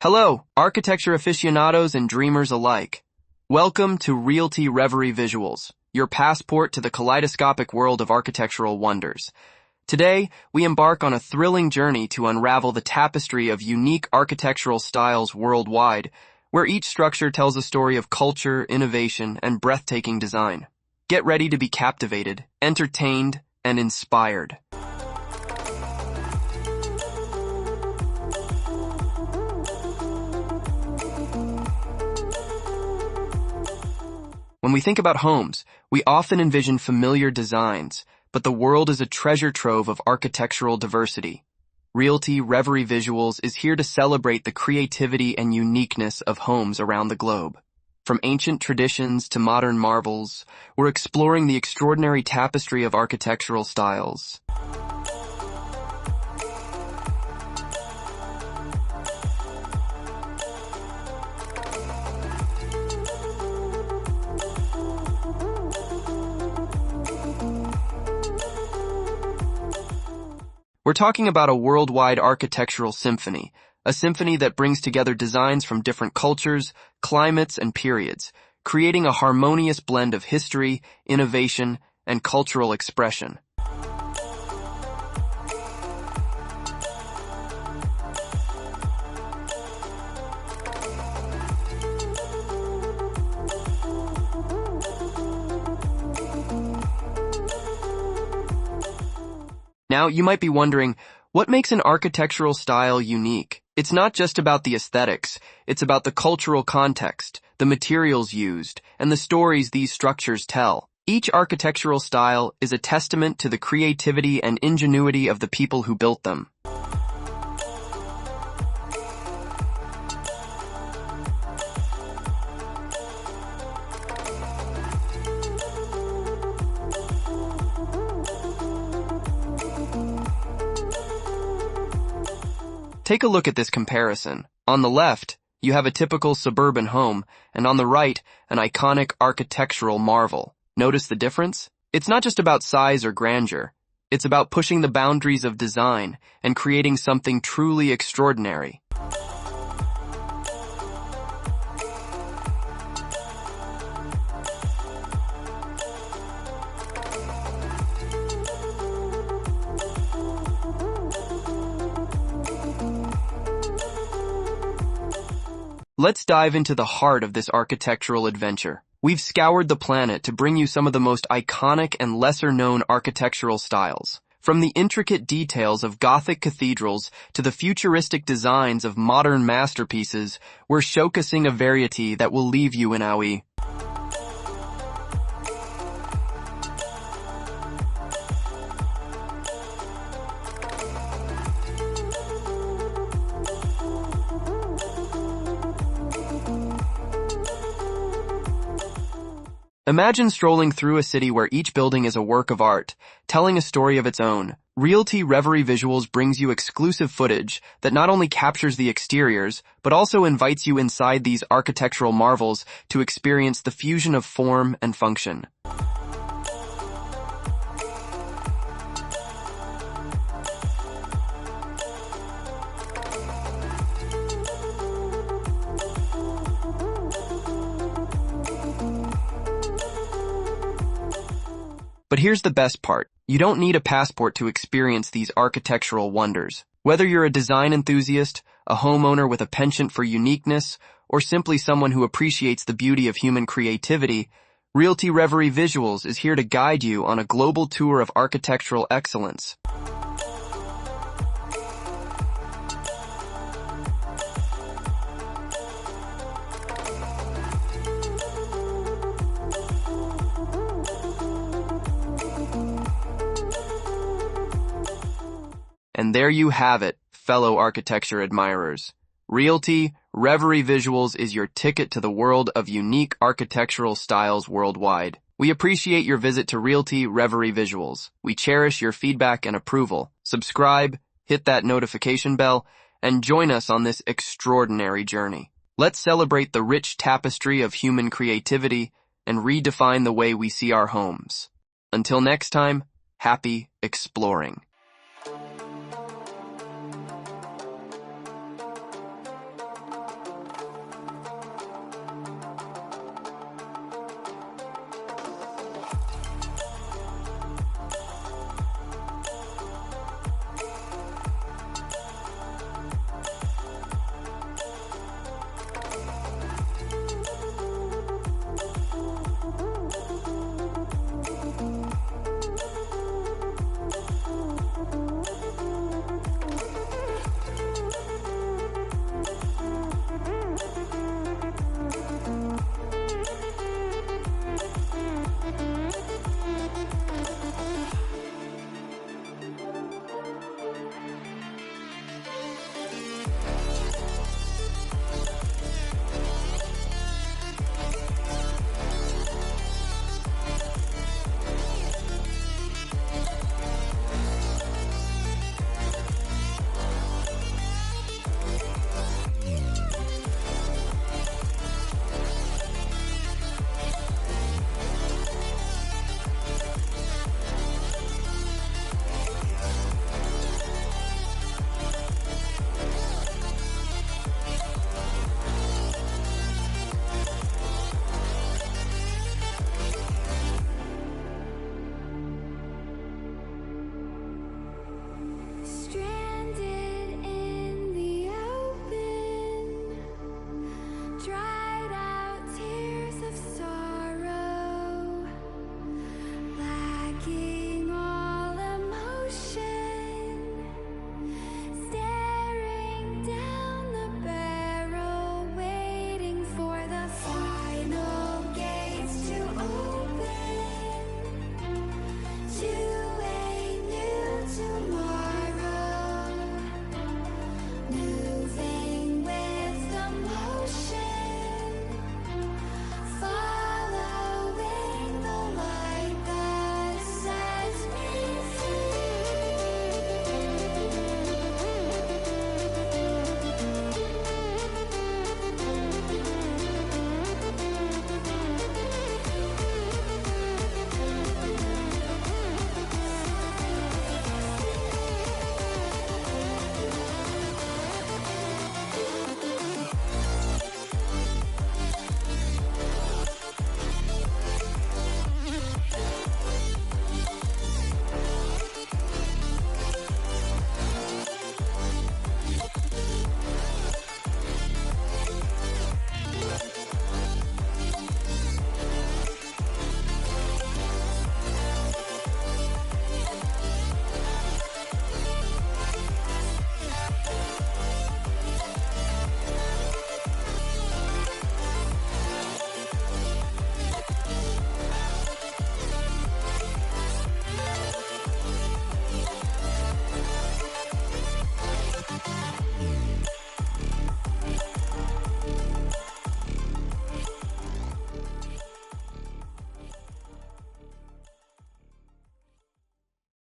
Hello, architecture aficionados and dreamers alike. Welcome to RealtyReverieVisuals, your passport to the kaleidoscopic world of architectural wonders. Today, we embark on a thrilling journey to unravel the tapestry of unique architectural styles worldwide, where each structure tells a story of culture, innovation, and breathtaking design. Get ready to be captivated, entertained, and inspired. When we think about homes, we often envision familiar designs, but the world is a treasure trove of architectural diversity. RealtyReverieVisuals is here to celebrate the creativity and uniqueness of homes around the globe. From ancient traditions to modern marvels, we're exploring the extraordinary tapestry of architectural styles. We're talking about a worldwide architectural symphony, a symphony that brings together designs from different cultures, climates, and periods, creating a harmonious blend of history, innovation, and cultural expression. Now, you might be wondering, what makes an architectural style unique? It's not just about the aesthetics, it's about the cultural context, the materials used, and the stories these structures tell. Each architectural style is a testament to the creativity and ingenuity of the people who built them. Take a look at this comparison. On the left, you have a typical suburban home, and on the right, an iconic architectural marvel. Notice the difference? It's not just about size or grandeur. It's about pushing the boundaries of design and creating something truly extraordinary. Let's dive into the heart of this architectural adventure. We've scoured the planet to bring you some of the most iconic and lesser-known architectural styles. From the intricate details of Gothic cathedrals to the futuristic designs of modern masterpieces, we're showcasing a variety that will leave you in awe. Imagine strolling through a city where each building is a work of art, telling a story of its own. RealtyReverieVisuals brings you exclusive footage that not only captures the exteriors, but also invites you inside these architectural marvels to experience the fusion of form and function. But here's the best part. You don't need a passport to experience these architectural wonders. Whether you're a design enthusiast, a homeowner with a penchant for uniqueness, or simply someone who appreciates the beauty of human creativity, RealtyReverieVisuals is here to guide you on a global tour of architectural excellence. And there you have it, fellow architecture admirers. RealtyReverieVisuals is your ticket to the world of unique architectural styles worldwide. We appreciate your visit to RealtyReverieVisuals. We cherish your feedback and approval. Subscribe, hit that notification bell, and join us on this extraordinary journey. Let's celebrate the rich tapestry of human creativity and redefine the way we see our homes. Until next time, happy exploring.